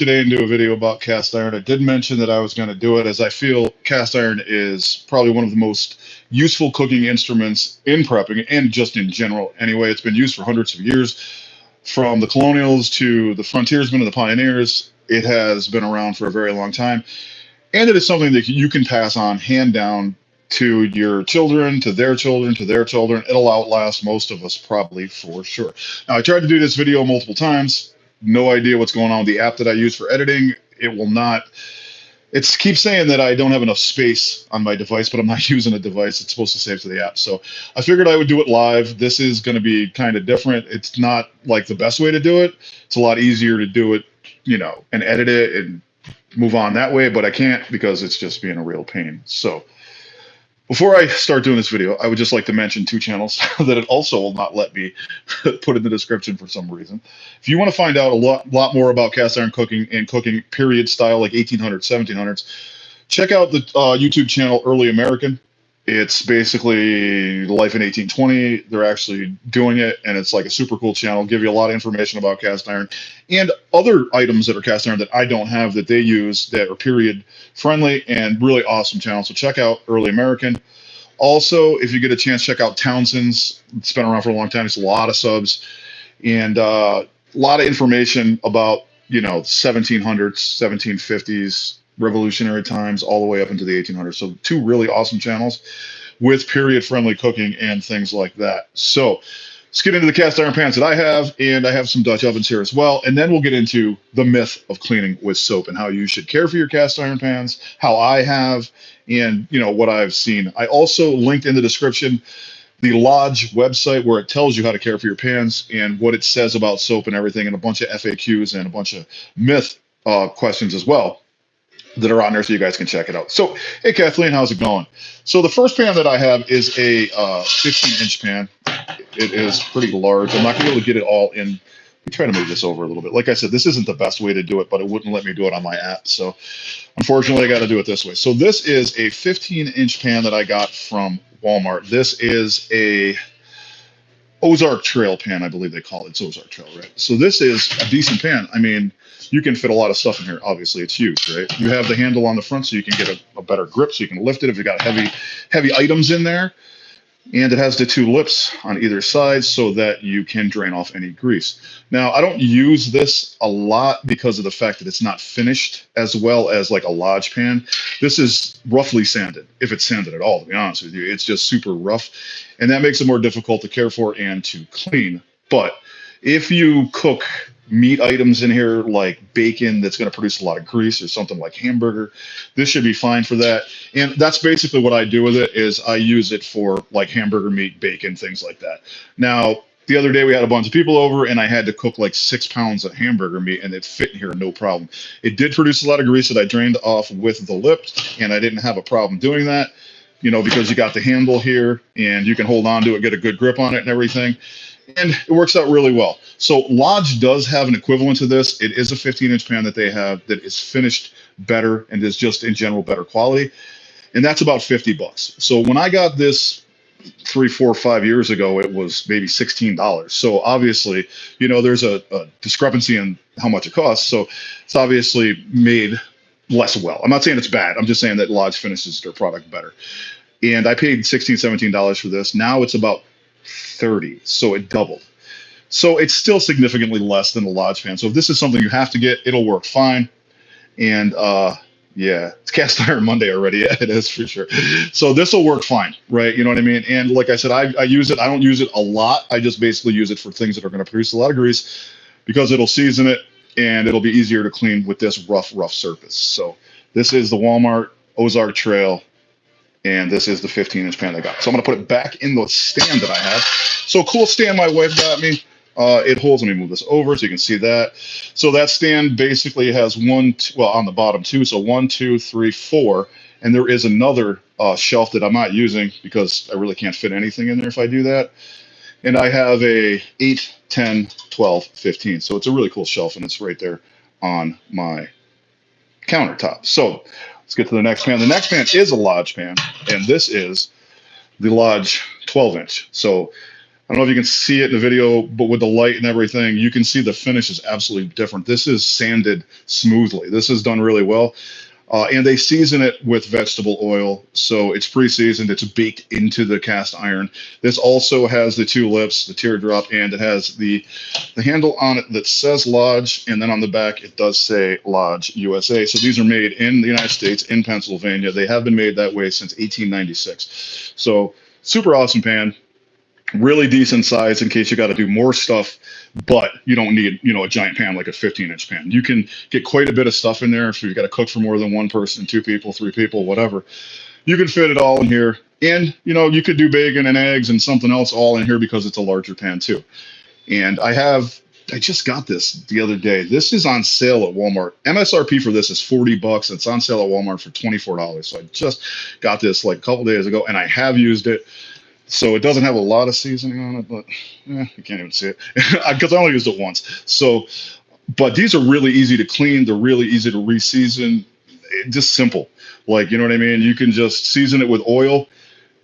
today and do a video about cast iron. I did mention that I was going to do it as I feel cast iron is probably one of the most useful cooking instruments in prepping and just in general. Anyway, it's been used for hundreds of years, from the colonials to the frontiersmen and the pioneers. It has been around for a very long time, and it is something that you can pass on, hand down, to your children, to their children, to their children. It'll outlast most of us, probably, for sure. Now, I tried to do this video multiple times. No idea what's going on with the app that I use for editing. It will not. It keeps saying that I don't have enough space on my device, but I'm not using a device. It's supposed to save to the app. So I figured I would do it live. This is going to be kind of different. It's not like the best way to do it. It's a lot easier to do it, and edit it and move on that way, but I can't because it's just being a real pain. So before I start doing this video, I would just like to mention two channels that it also will not let me put in the description for some reason. If you want to find out a lot more about cast iron cooking and cooking period style, like 1800s, 1700s, check out the YouTube channel Early American. It's basically life in 1820. They're actually doing it, and it's like a super cool channel. Give you a lot of information about cast iron and other items that are cast iron that I don't have that they use that are period friendly, and really awesome channel. So check out Early American. Also, if you get a chance, check out Townsend's. It's been around for a long time. It's a lot of subs and a lot of information about 1700s, 1750s. Revolutionary times all the way up into the 1800s. So two really awesome channels with period friendly cooking and things like that. So let's get into the cast iron pans that I have, and I have some Dutch ovens here as well. And then we'll get into the myth of cleaning with soap and how you should care for your cast iron pans, how I have, and what I've seen. I also linked in the description the Lodge website where it tells you how to care for your pans and what it says about soap and everything, and a bunch of FAQs and a bunch of myth questions as well that are on there, so you guys can check it out. So, hey Kathleen, how's it going? So the first pan that I have is a 15-inch pan. It is pretty large. I'm not gonna be able to get it all in. Let me try to move this over a little bit. Like I said, this isn't the best way to do it, but it wouldn't let me do it on my app. So unfortunately, I got to do it this way. So this is a 15-inch pan that I got from Walmart. This is a Ozark Trail pan, I believe they call it. It's Ozark Trail, right? So this is a decent pan. I mean, you can fit a lot of stuff in here. Obviously, it's huge, right? You have the handle on the front so you can get a better grip, so you can lift it if you got heavy items in there. And it has the two lips on either side so that you can drain off any grease. Now, I don't use this a lot because of the fact that it's not finished as well as like a Lodge pan. This is roughly sanded, if it's sanded at all, to be honest with you. It's just super rough, and that makes it more difficult to care for and to clean. But if you cook meat items in here like bacon that's going to produce a lot of grease, or something like hamburger, this should be fine for that. And that's basically what I do with it, is I use it for like hamburger meat, bacon, things like that. Now, the other day we had a bunch of people over and I had to cook like 6 pounds of hamburger meat, and it fit in here no problem. It did produce a lot of grease that I drained off with the lip, and I didn't have a problem doing that, because you got the handle here and you can hold on to it, get a good grip on it and everything. And it works out really well. So Lodge does have an equivalent to this. It is a 15-inch pan that they have that is finished better and is just in general better quality. And that's about $50. So when I got this 3, 4, 5 years ago, it was maybe $16. So obviously, there's a discrepancy in how much it costs. So it's obviously made less well. I'm not saying it's bad. I'm just saying that Lodge finishes their product better. And I paid $16, $17 for this. Now it's about $30, so it doubled. So it's still significantly less than the Lodge pan. So if this is something you have to get, it'll work fine. And yeah, it's cast iron Monday already. Yeah, it is for sure. So this will work fine, right? You know what I mean? And like I said, I use it. I don't use it a lot. I just basically use it for things that are going to produce a lot of grease, because it'll season it and it'll be easier to clean with this rough surface. So this is the Walmart Ozark Trail, and this is the 15-inch pan I got. So I'm going to put it back in the stand that I have. So cool stand my wife got me. It holds, let me move this over so you can see that. So that stand basically has on the bottom 2. So 1, 2, 3, 4. And there is another shelf that I'm not using because I really can't fit anything in there if I do that. And I have a 8, 10, 12, 15. So it's a really cool shelf, and it's right there on my countertop. So let's get to the next pan. The next pan is a Lodge pan, and this is the Lodge 12-inch. So I don't know if you can see it in the video, but with the light and everything, you can see the finish is absolutely different. This is sanded smoothly. This is done really well. And they season it with vegetable oil. So it's pre-seasoned. It's baked into the cast iron. This also has the two lips, the teardrop, and it has the handle on it that says Lodge. And then on the back, it does say Lodge USA. So these are made in the United States, in Pennsylvania. They have been made that way since 1896. So super awesome pan. Really decent size in case you got to do more stuff, but you don't need, a giant pan like a 15-inch pan. You can get quite a bit of stuff in there if you got to cook for more than one person, two people, three people, whatever. You can fit it all in here. And, you could do bacon and eggs and something else all in here because it's a larger pan too. And I just got this the other day. This is on sale at Walmart. MSRP for this is $40. It's on sale at Walmart for $24. So I just got this like a couple days ago, and I have used it. So it doesn't have a lot of seasoning on it, but you can't even see it because I only used it once. So, but these are really easy to clean. They're really easy to re-season. Just simple. Like, you know what I mean? You can just season it with oil,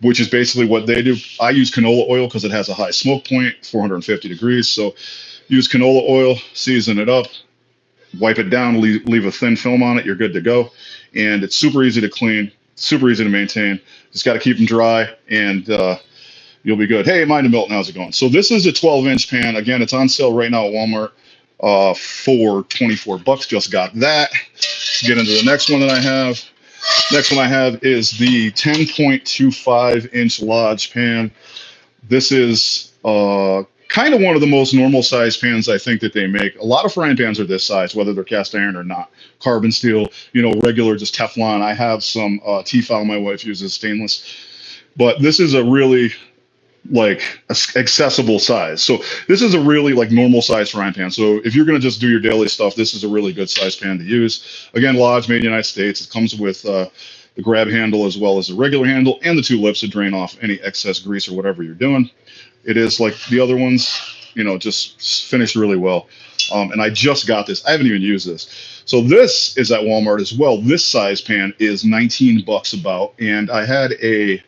which is basically what they do. I use canola oil because it has a high smoke point, 450 degrees. So use canola oil, season it up, wipe it down, leave a thin film on it. You're good to go. And it's super easy to clean, super easy to maintain. Just got to keep them dry, and you'll be good. Hey, Mind of Milton, how's it going? So this is a 12-inch pan. Again, it's on sale right now at Walmart for $24. Just got that. Let's get into the next one that I have. Next one I have is the 10.25-inch Lodge pan. This is kind of one of the most normal size pans I think that they make. A lot of frying pans are this size, whether they're cast iron or not. Carbon steel, regular, just Teflon. I have some T-file my wife uses, stainless. But this is a really accessible size. So this is a really normal size frying pan. So if you're going to just do your daily stuff, this is a really good size pan to use. Again, Lodge, made in the United States. It comes with the grab handle as well as the regular handle and the two lips to drain off any excess grease or whatever you're doing. It is like the other ones, just finished really well. And I just got this. I haven't even used this. So this is at Walmart as well. This size pan is $19 about, and I had a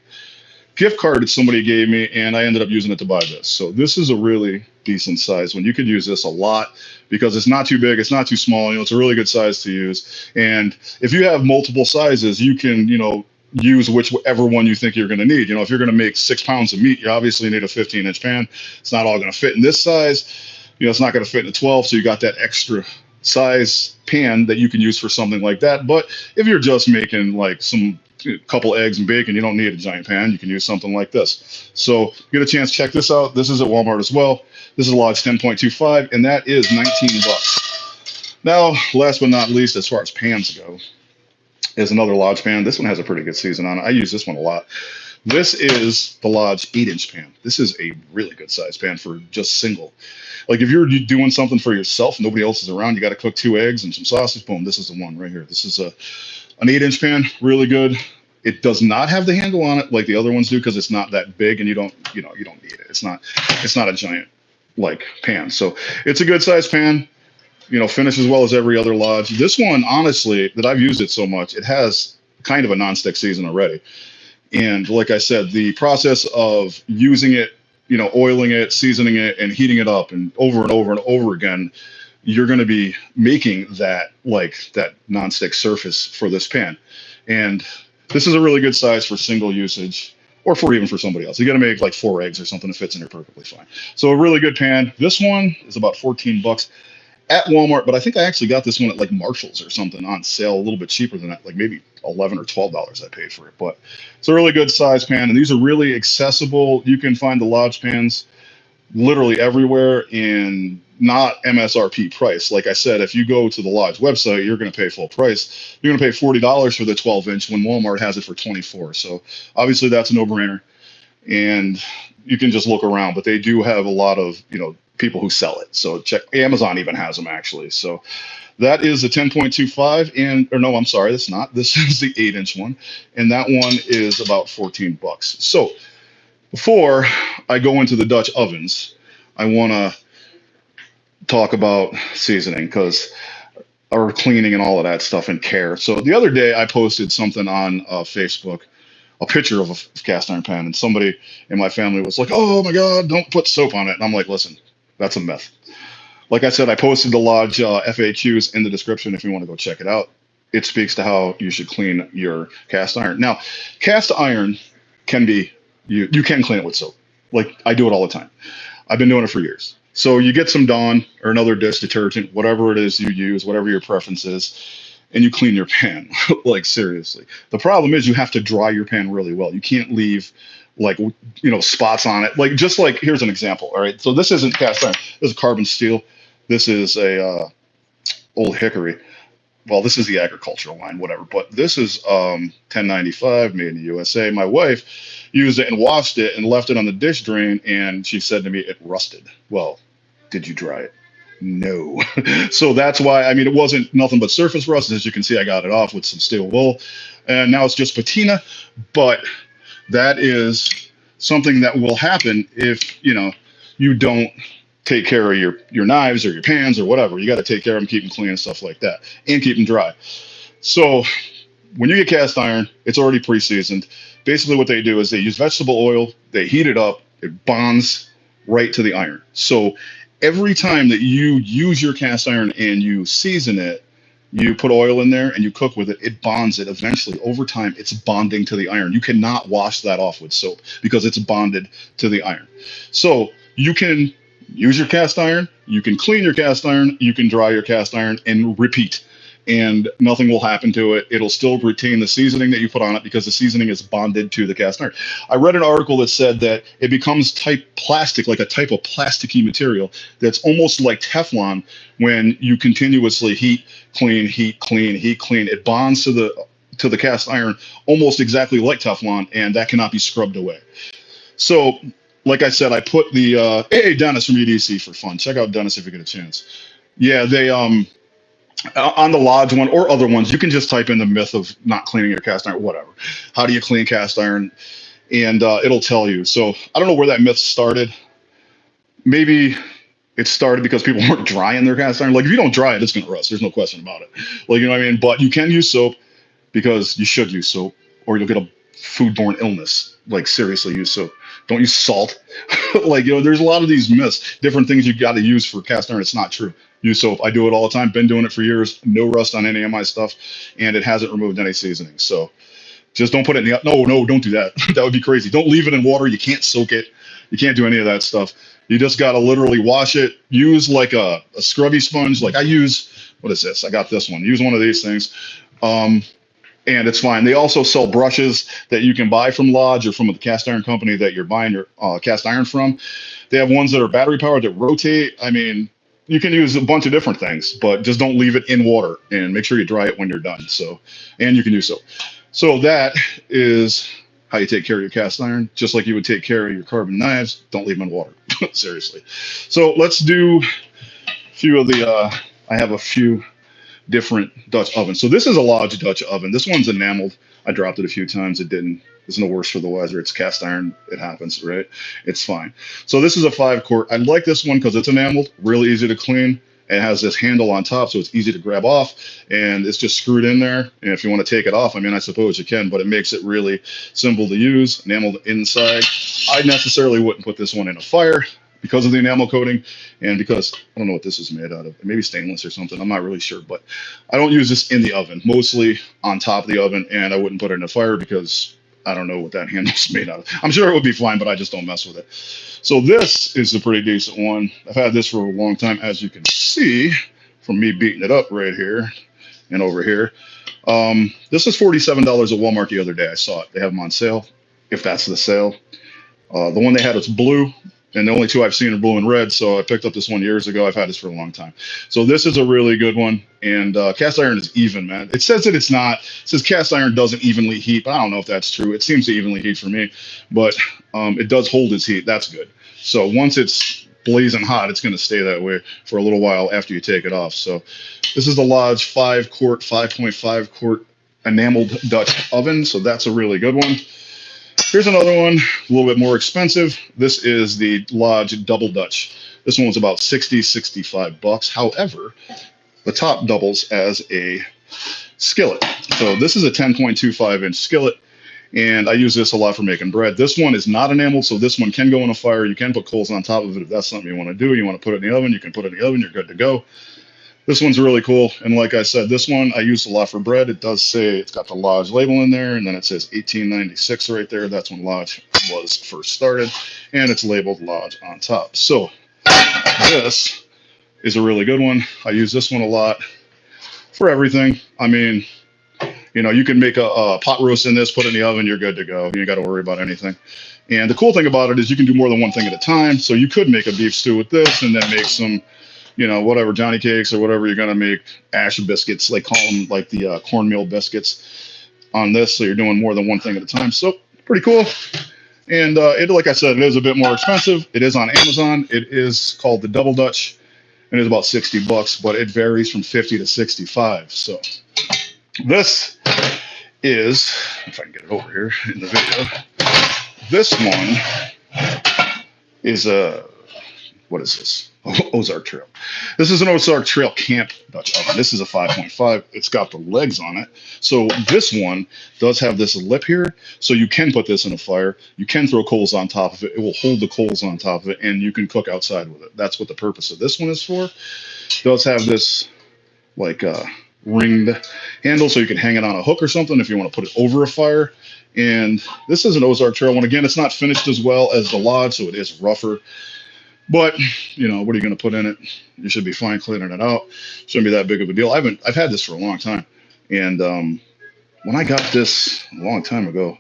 gift card that somebody gave me, and I ended up using it to buy this. So this is a really decent size one. You could use this a lot because it's not too big, it's not too small. It's a really good size to use. And if you have multiple sizes, you can, use whichever one you think you're going to need. If you're going to make 6 pounds of meat, you obviously need a 15-inch pan. It's not all going to fit in this size. It's not going to fit in a 12, so you got that extra size pan that you can use for something like that. But if you're just making a couple eggs and bacon, you don't need a giant pan. You can use something like this. So get a chance, check this out. This is at Walmart as well. This is Lodge 10.25, and that is $19. Now, last but not least, as far as pans go, is another Lodge pan. This one has a pretty good season on it. I use this one a lot. This is the Lodge 8-inch pan. This is a really good size pan for just single. Like if you're doing something for yourself, nobody else is around, you got to cook 2 eggs and some sausage, boom, this is the one right here. This is an 8-inch pan, really good. It does not have the handle on it like the other ones do because it's not that big, and you don't need it. It's not a giant pan. So it's a good size pan. Finish as well as every other Lodge. This one, honestly, that I've used it so much, it has kind of a non-stick season already. And like I said, the process of using it, oiling it, seasoning it, and heating it up and over again, you're going to be making that that non-stick surface for this pan. And this is a really good size for single usage, or even for somebody else. You got to make 4 eggs or something that fits in here perfectly fine. So a really good pan. This one is about $14 at Walmart, but I think I actually got this one at Marshall's or something on sale, a little bit cheaper than that, maybe $11 or $12 I paid for it. But it's a really good size pan, and these are really accessible. You can find the Lodge pans literally everywhere in not MSRP price. Like I said, if you go to the Lodge website, you're going to pay full price. You're going to pay $40 for the 12-inch when Walmart has it for $24. So obviously that's a no-brainer, and you can just look around. But they do have a lot of people who sell it. So check. Amazon even has them actually. So that is the 10.25, or no, I'm sorry, that's not. This is the 8-inch one, and that one is about $14. So before I go into the Dutch ovens, I want to talk about seasoning or cleaning and all of that stuff and care. So the other day I posted something on Facebook a picture of a cast iron pan, and somebody in my family was like, "Oh my God, don't put soap on it." And I'm like, "Listen, that's a myth." Like I said, I posted the Lodge FAQs in the description if you want to go check it out. It speaks to how you should clean your cast iron. Now, cast iron can be you can clean it with soap. Like I do it all the time. I've been doing it for years. So you get some Dawn or another dish detergent, whatever it is you use, whatever your preference is, and you clean your pan. Like seriously. The problem is you have to dry your pan really well. You can't leave like spots on it. Like just like here's an example. All right. So this isn't cast iron. This is carbon steel. This is a old hickory. Well, this is the agricultural line, whatever. But this is 1095, made in the USA. My wife used it and washed it and left it on the dish drain, and she said to me, it rusted. Well, did you dry it? No. So that's why, I mean, it wasn't nothing but surface rust. As you can see, I got it off with some steel wool, and now it's just patina. But that is something that will happen if, you don't take care of your knives or your pans or whatever. You got to take care of them, keep them clean and stuff like that, and keep them dry. So when you get cast iron, it's already pre-seasoned. Basically what they do is they use vegetable oil, they heat it up, it bonds right to the iron. So every time that you use your cast iron and you season it, you put oil in there and you cook with it, it bonds it. Eventually, over time, it's bonding to the iron. You cannot wash that off with soap because it's bonded to the iron. So you can use your cast iron, you can clean your cast iron, you can dry your cast iron, and repeat. And nothing will happen to it. It'll still retain the seasoning that you put on it because the seasoning is bonded to the cast iron. I read an article that said that it becomes type plastic, like a type of plasticky material that's almost like Teflon when you continuously heat, clean, heat, clean, heat, clean. It bonds to the cast iron almost exactly like Teflon, and that cannot be scrubbed away. So like I said, I put the hey Dennis from EDC for fun. Check out Dennis if you get a chance. Yeah, they on the Lodge one or other ones, you can just type in the myth of not cleaning your cast iron, whatever. How do you clean cast iron? And it'll tell you. So I don't know where that myth started. Maybe it started because people weren't drying their cast iron. Like if you don't dry it, it's gonna rust. There's no question about it. Like, you know what I mean? But you can use soap because you should use soap, or you'll get a foodborne illness. Like seriously, use soap. Don't use salt. Like, there's a lot of these myths, different things you got to use for cast iron. It's not true. Use soap. I do it all the time. Been doing it for years. No rust on any of my stuff, and it hasn't removed any seasoning. So just don't put it in the, no, don't do that. That would be crazy. Don't leave it in water. You can't soak it. You can't do any of that stuff. You just got to literally wash it. Use like a scrubby sponge. Like I use, what is this? I got this one. Use one of these things. And it's fine. They also sell brushes that you can buy from Lodge or from the cast iron company that you're buying your cast iron from. They have ones that are battery powered that rotate. I mean, you can use a bunch of different things, but just don't leave it in water and make sure you dry it when you're done. So, and you can do so. So that is how you take care of your cast iron, just like you would take care of your carbon knives. Don't leave them in water. Seriously. So let's do a few of the, I have a few different Dutch ovens. So this is a Lodge Dutch oven. This one's enameled. I dropped it a few times. It didn't. It's no worse for the weather. It's cast iron. It happens, right? It's fine. So this is a 5-quart. I like this one because it's enameled, really easy to clean. It has this handle on top, so it's easy to grab off, and it's just screwed in there. And if you want to take it off, I mean, I suppose you can, but it makes it really simple to use. Enameled inside. I necessarily wouldn't put this one in a fire because of the enamel coating, and because I don't know what this is made out of. Maybe stainless or something. I'm not really sure, but I don't use this in the oven. Mostly on top of the oven, and I wouldn't put it in a fire because I don't know what that handle's made out of. I'm sure it would be fine, but I just don't mess with it. So this is a pretty decent one. I've had this for a long time, as you can see from me beating it up right here and over here. This is $47 at Walmart the other day. I saw it. They have them on sale, if that's the sale. The one they had was blue, and the only two I've seen are blue and red, so I picked up this one years ago. I've had this for a long time. So this is a really good one, and cast iron is even, man. It says that it's not. It says cast iron doesn't evenly heat, but I don't know if that's true. It seems to evenly heat for me, but it does hold its heat. That's good. So once it's blazing hot, it's going to stay that way for a little while after you take it off. So this is the Lodge 5-quart, 5.5 quart enameled Dutch oven, so that's a really good one. Here's another one, a little bit more expensive. This is the Lodge Double Dutch. This one was about 60, 65 bucks. However, the top doubles as a skillet. So this is a 10.25 inch skillet, And I use this a lot for making bread. This one is not enameled, so this one can go in a fire. You can put coals on top of it if that's something you want to do. You want to put it in the oven, you can put it in the oven, you're good to go. This one's really cool. And like I said, this one I use a lot for bread. It does say it's got the Lodge label in there, and then it says 1896 right there. That's when Lodge was first started, and it's labeled Lodge on top. So this is a really good one. I use this one a lot for everything. I mean, you know, you can make a pot roast in this, put it in the oven, you're good to go. You ain't got to worry about anything. And the cool thing about it is you can do more than one thing at a time. So you could make a beef stew with this and then make some, you know, whatever, Johnny cakes or whatever you're going to make, ash biscuits, like call them, like the cornmeal biscuits on this. So you're doing more than one thing at a time. So pretty cool. And it, like I said, it is a bit more expensive. It is on Amazon. It is called the Double Dutch. And it's about $60, but it varies from 50 to 65. So this is, if I can get it over here in the video, this one is a, what is this? Ozark Trail. This is an Ozark Trail camp Dutch oven. This is a 5.5. It's got the legs on it. So this one does have this lip here. So you can put this in a fire. You can throw coals on top of it. It will hold the coals on top of it, and you can cook outside with it. That's what the purpose of this one is for. It does have this like ringed handle, so you can hang it on a hook or something if you want to put it over a fire. And this is an Ozark Trail one. Again, it's not finished as well as the Lodge, so it is rougher. But, you know, what are you going to put in it? You should be fine cleaning it out. Shouldn't be that big of a deal. I've had this for a long time. And when I got this a long time ago,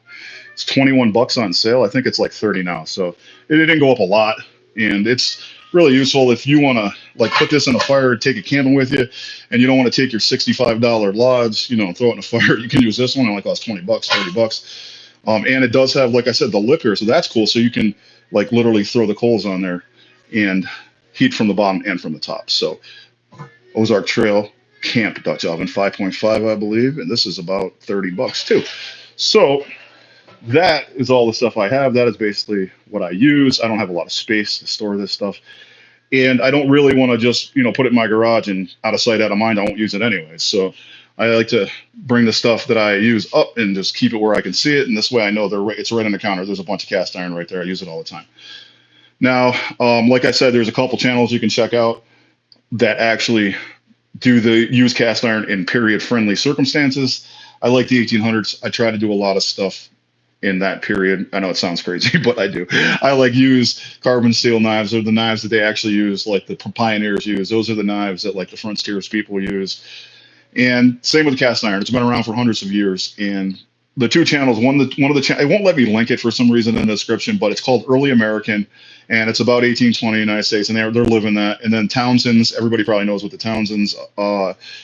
it's $21 on sale. I think it's like 30 now. So it didn't go up a lot. And it's really useful if you want to like put this in a fire, take a candle with you, and you don't want to take your $65 Lodge, you know, throw it in a fire. You can use this one. It only costs $20, $30. And it does have, like I said, the lip here. So that's cool. So you can like literally throw the coals on there and heat from the bottom and from the top. So Ozark Trail camp Dutch oven, 5.5, I believe. And this is about $30 too. So that is all the stuff I have. That is basically what I use. I don't have a lot of space to store this stuff. And I don't really want to just, you know, put it in my garage and out of sight, out of mind. I won't use it anyways. So I like to bring the stuff that I use up and just keep it where I can see it. And this way I know it's right on the counter. There's a bunch of cast iron right there. I use it all the time. Now, like I said, there's a couple channels you can check out that actually do use cast iron in period-friendly circumstances. I like the 1800s. I try to do a lot of stuff in that period. I know it sounds crazy, but I do. I like use carbon steel knives. They're the knives that they actually use, like the pioneers use. Those are the knives that like the frontiers people use. And same with the cast iron. It's been around for hundreds of years. And the two channels, one of the it won't let me link it for some reason in the description, but it's called Early American, and it's about 1820 United States, and they're living that. And then Townsend's, everybody probably knows what the Townsend's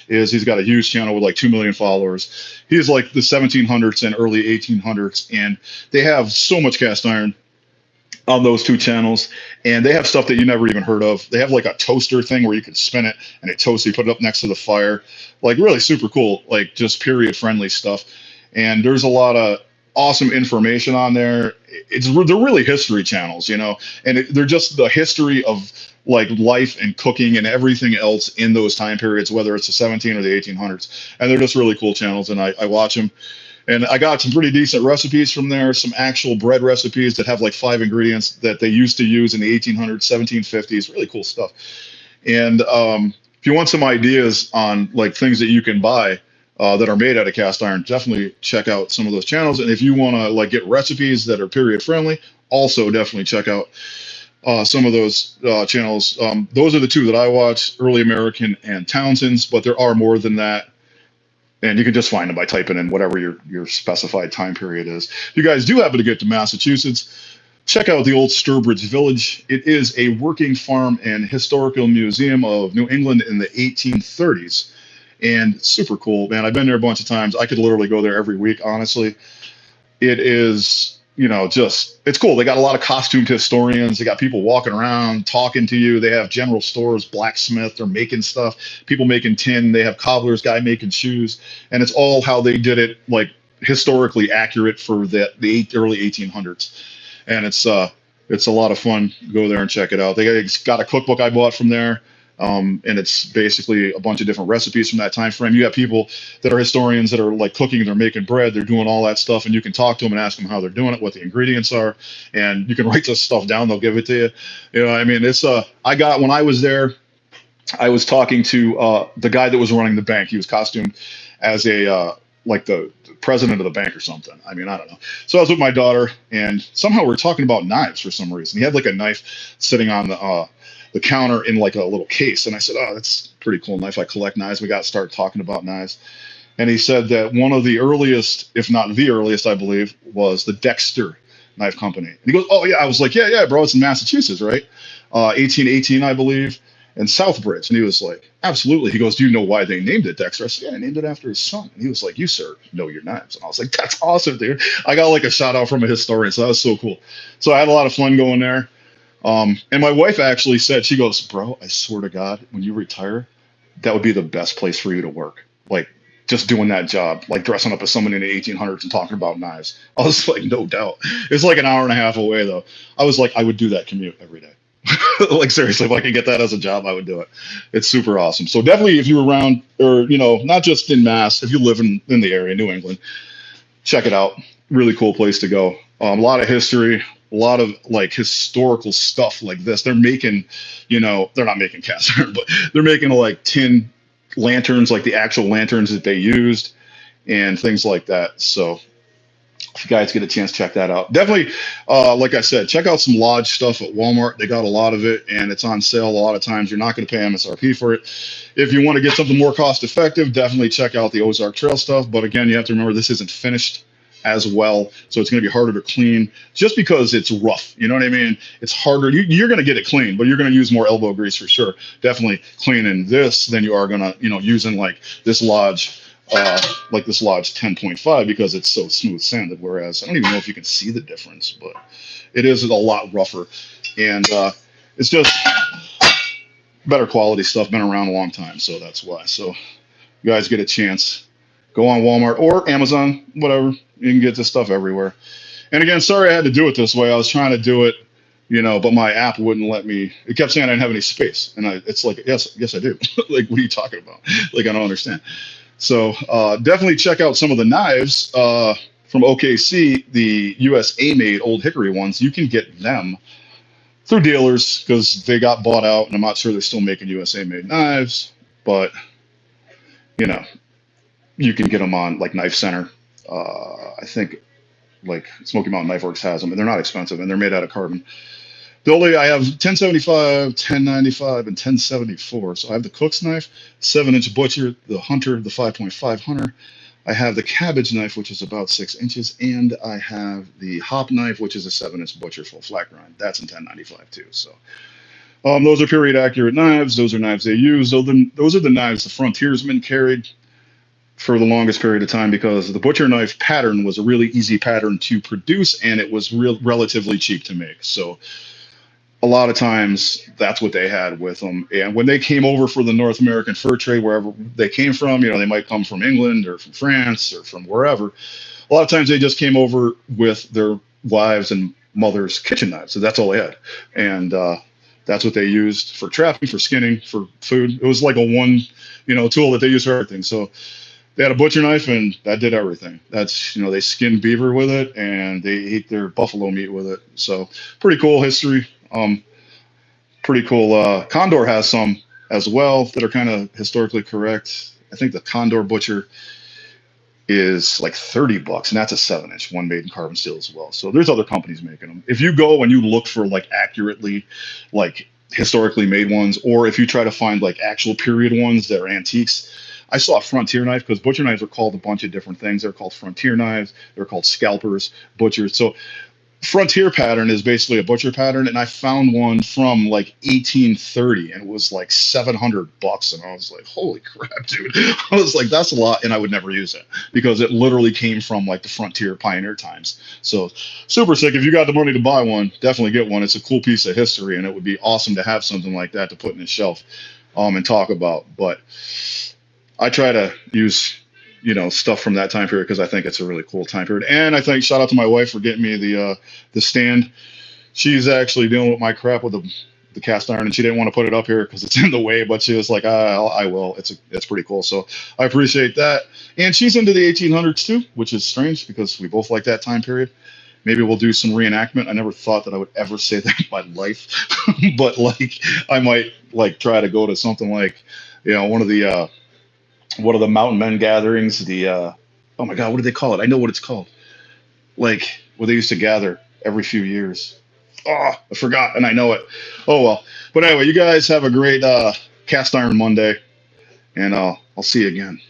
is. He's got a huge channel with like 2 million followers. He's like the 1700s and early 1800s, and they have so much cast iron on those two channels, and they have stuff that you never even heard of. They have like a toaster thing where you can spin it and it toasts. You put it up next to the fire, like really super cool, like just period friendly stuff. And there's a lot of awesome information on there. They're really history channels, you know, and they're just the history of like life and cooking and everything else in those time periods, whether it's the 17 or the 1800s. And they're just really cool channels, and I watch them. And I got some pretty decent recipes from there, some actual bread recipes that have like 5 ingredients that they used to use in the 1800s, 1750s, really cool stuff. And if you want some ideas on like things that you can buy that are made out of cast iron, definitely check out some of those channels. And if you want to like get recipes that are period friendly, also definitely check out some of those channels. Those are the two that I watch, Early American and Townsend's, but there are more than that. And you can just find them by typing in whatever your specified time period is. If you guys do happen to get to Massachusetts, check out the old Sturbridge Village. It is a working farm and historical museum of New England in the 1830s. And super cool, man. I've been there a bunch of times. I could literally go there every week, honestly. It is, you know, just, it's cool. They got a lot of costumed historians. They got people walking around, talking to you. They have general stores, blacksmith, they're making stuff. People making tin. They have cobblers, guy making shoes. And it's all how they did it, like, historically accurate for the early 1800s. And it's a lot of fun. Go there and check it out. They got a cookbook I bought from there. And it's basically a bunch of different recipes from that time frame. You have people that are historians that are like cooking, they're making bread, they're doing all that stuff, and you can talk to them and ask them how they're doing it, what the ingredients are, and you can write this stuff down. They'll give it to you. You know, I mean, it's I got when I was there, I was talking to the guy that was running the bank. He was costumed as a like the president of the bank or something. I mean, I don't know. So I was with my daughter, and somehow we were talking about knives for some reason. He had like a knife sitting on the counter in like a little case, and I said, "Oh, that's a pretty cool knife. I collect knives." We got to start talking about knives, and he said that one of the earliest, if not the earliest, I believe, was the Dexter Knife Company. And he goes, "Oh yeah." I was like, "Yeah, bro. It's in Massachusetts, right? 1818, I believe." And Southbridge. And he was like, absolutely. He goes, do you know why they named it Dexter? I said, yeah, I named it after his son. And he was like, you, sir, know your knives. And I was like, that's awesome, dude. I got like a shout out from a historian. So that was so cool. So I had a lot of fun going there. And my wife actually said, she goes, bro, I swear to God, when you retire, that would be the best place for you to work. Like just doing that job, like dressing up as someone in the 1800s and talking about knives. I was like, no doubt. It's like an hour and a half away, though. I was like, I would do that commute every day. Like seriously, if I could get that as a job, I would do it. It's super awesome. So definitely, if you're around, or you know, not just in Mass, if you live in the area, New England, check it out. Really cool place to go. A lot of history, a lot of like historical stuff like this. They're making, you know, they're not making cast iron, but they're making like tin lanterns, like the actual lanterns that they used, and things like that. So if you guys get a chance, check that out. Definitely, like I said, check out some lodge stuff at Walmart. They got a lot of it, and it's on sale a lot of times. You're not going to pay MSRP for it. If you want to get something more cost effective, definitely check out the Ozark Trail stuff. But again, you have to remember this isn't finished as well, so it's going to be harder to clean just because it's rough. You know what I mean? It's harder. You're going to get it clean, but you're going to use more elbow grease for sure. Definitely cleaning this than you are going to, you know, using like this Lodge. Like this Lodge 10.5 because it's so smooth sanded. Whereas I don't even know if you can see the difference, but it is a lot rougher, and it's just better quality stuff. Been around a long time, so that's why. So you guys get a chance, go on Walmart or Amazon, whatever. You can get this stuff everywhere. And again, sorry I had to do it this way. I was trying to do it, you know, but my app wouldn't let me. It kept saying I didn't have any space, and it's like, yes, I do. Like, what are you talking about? Like, I don't understand. So definitely check out some of the knives from OKC, the USA made Old Hickory ones. You can get them through dealers because they got bought out, and I'm not sure they're still making USA made knives, but you know, you can get them on like Knife Center. I think like Smoky Mountain Knife Works has them, and they're not expensive, and they're made out of carbon. The only I have 1075, 1095, and 1074. So I have the Cook's knife, 7-inch butcher, the Hunter, the 5.5 Hunter. I have the cabbage knife, which is about 6 inches, and I have the hop knife, which is a 7-inch butcher full flat grind. That's in 1095 too. So those are period accurate knives. Those are knives they use. Those are the knives the frontiersmen carried for the longest period of time because the butcher knife pattern was a really easy pattern to produce, and it was relatively cheap to make. So a lot of times that's what they had with them. And when they came over for the North American fur trade, wherever they came from, you know, they might come from England or from France or from wherever. A lot of times they just came over with their wives and mothers' kitchen knives. So that's all they had. And that's what they used for trapping, for skinning, for food. It was like a one, you know, tool that they used for everything. So they had a butcher knife and that did everything. That's, you know, they skinned beaver with it and they ate their buffalo meat with it. So pretty cool history. Pretty cool. Condor has some as well that are kind of historically correct. I think the Condor Butcher is like $30, and that's a 7-inch, one made in carbon steel as well. So there's other companies making them. If you go and you look for like accurately, like historically made ones, or if you try to find like actual period ones that are antiques, I saw a frontier knife because butcher knives are called a bunch of different things. They're called frontier knives. They're called scalpers, butchers. So frontier pattern is basically a butcher pattern, and I found one from like 1830 and it was like $700, and I was like, holy crap, dude. I was like, that's a lot, and I would never use it because it literally came from like the frontier pioneer times. So super sick. If you got the money to buy one, definitely get one. It's a cool piece of history, and it would be awesome to have something like that to put in a shelf and talk about. But I try to use, you know, stuff from that time period because I think it's a really cool time period. And I think shout out to my wife for getting me the stand. She's actually dealing with my crap with the the cast iron, and she didn't want to put it up here because it's in the way. But she was like, I will. It's pretty cool. So I appreciate that. And she's into the 1800s too, which is strange because we both like that time period. Maybe we'll do some reenactment. I never thought that I would ever say that in my life, but like I might like try to go to something like, one of the mountain men gatherings. Oh my God, what do they call it? I know what it's called. Like where they used to gather every few years. Oh, I forgot, and I know it. Oh well. But anyway, you guys have a great cast iron Monday, and I'll see you again.